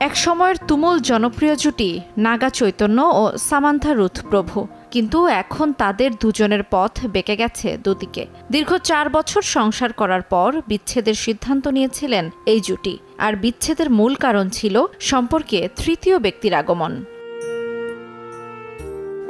এক সময়ের তুমুল জনপ্রিয় জুটি নাগা চৈতন্য ও সামান্থা রুথ প্রভু, কিন্তু এখন তাদের দুজনের পথ বেঁকে গেছে দুদিকে। দীর্ঘ 4 বছর সংসার করার পর বিচ্ছেদের সিদ্ধান্ত নিয়েছিলেন এই জুটি, আর বিচ্ছেদের মূল কারণ ছিল সম্পর্কে তৃতীয় ব্যক্তির আগমন।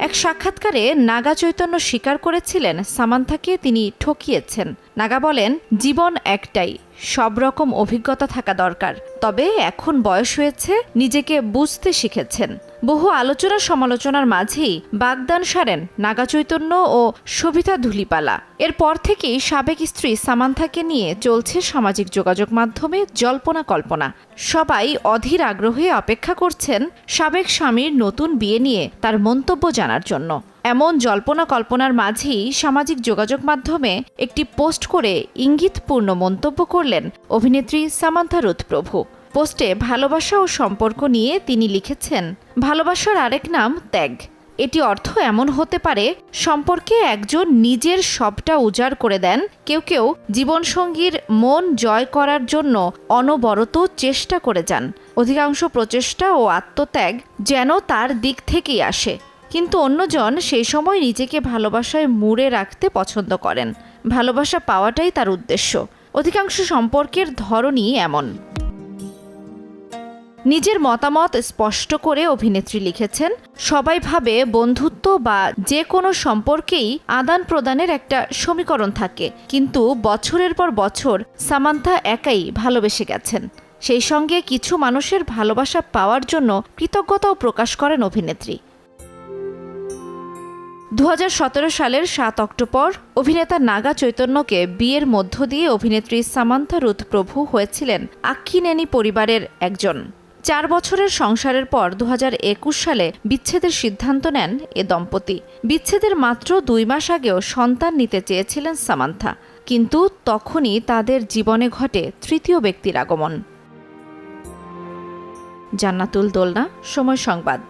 এক সাক্ষাৎকারে নাগা চৈতন্য স্বীকার করেছিলেন সামান্থাকে তিনি ঠকিয়েছেন। নাগা বলেন, জীবন একটাই, সব রকম অভিজ্ঞতা থাকা দরকার, তবে এখন বয়স হয়েছে, নিজেকে বুঝতে শিখেছেন। বহু আলোচনা সমালোচনার মাঝেই বাগদান সারেন নাগা চৈতন্য ও সবিতা ধুলিপালা। এরপর থেকেই সাবেক স্ত্রী সামান্থাকে নিয়ে চলছে সামাজিক যোগাযোগ মাধ্যমে জল্পনা কল্পনা। সবাই অধীর আগ্রহে অপেক্ষা করছেন সাবেক স্বামীর নতুন বিয়ে নিয়ে তার মন্তব্য জানার জন্য। এমন জল্পনা কল্পনার মাঝেই সামাজিক যোগাযোগ মাধ্যমে একটি পোস্ট করে ইঙ্গিতপূর্ণ মন্তব্য করলেন অভিনেত্রী সামান্থা রুথ প্রভু। পোস্টে ভালোবাসা ও সম্পর্ক নিয়ে তিনি লিখেছেন, ভালোবাসার আরেক নাম ত্যাগ। এটি অর্থ এমন হতে পারে, সম্পর্কে একজন নিজের সবটা উজাড় করে দেন, কেউ কেউ জীবনসঙ্গীর মন জয় করার জন্য অনবরত চেষ্টা করে যান। অধিকাংশ প্রচেষ্টা ও আত্মত্যাগ যেন তার দিক থেকেই আসে, কিন্তু অন্যজন সেই সময় নিজেকে ভালোবাসায় মুড়ে রাখতে পছন্দ করেন। ভালোবাসা পাওয়াটাই তার উদ্দেশ্য। অধিকাংশ সম্পর্কের ধরনই এমন। নিজের মতামত স্পষ্ট করে অভিনেত্রী লিখেছেন, সবাই ভাবে বন্ধুত্ব বা যে কোনো সম্পর্কেই আদান প্রদানের একটা সমীকরণ থাকে, কিন্তু বছরের পর বছর সামান্থা একাই ভালোবেসে গেছেন। সেই সঙ্গে কিছু মানুষের ভালোবাসা পাওয়ার জন্য কৃতজ্ঞতাও প্রকাশ করেন অভিনেত্রী। 2017 সালের 7 অক্টোবর অভিনেতা নাগা চৈতন্যকে বিয়ের মধ্য দিয়ে অভিনেত্রী সামান্থা রুথ প্রভু হয়েছিলেন আক্কিনেনি পরিবারের একজন। 4 বছরের সংসারের পর 2021 সালে বিচ্ছেদের সিদ্ধান্ত নেন এ দম্পতি। বিচ্ছেদের মাত্র 2 মাস আগেও সন্তান নিতে চেয়েছিলেন সামান্থা, কিন্তু তখনই তাদের জীবনে ঘটে তৃতীয় ব্যক্তির আগমন। জান্নাতুল দোলনা, সময় সংবাদ।